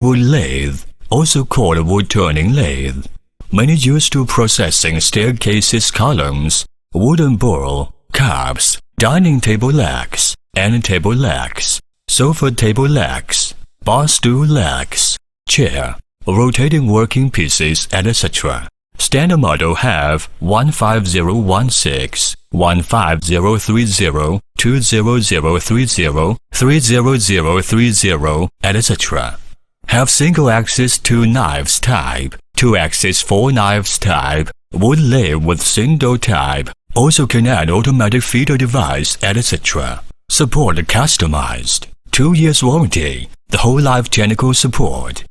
Wood lathe, also called wood turning lathe, mainly used to processing staircases, columns, wooden bowl, cups, dining table legs, end table legs, sofa table legs, bar stool legs, chair, rotating working pieces, etc. Standard model have 15016, 15030, 20030, 30030, etc. Have single-axis 2 knives type, 2-axis 4 knives type, wood lathe with single type, also can add automatic feeder device, etc. Support customized, 2 years warranty, the whole life technical support.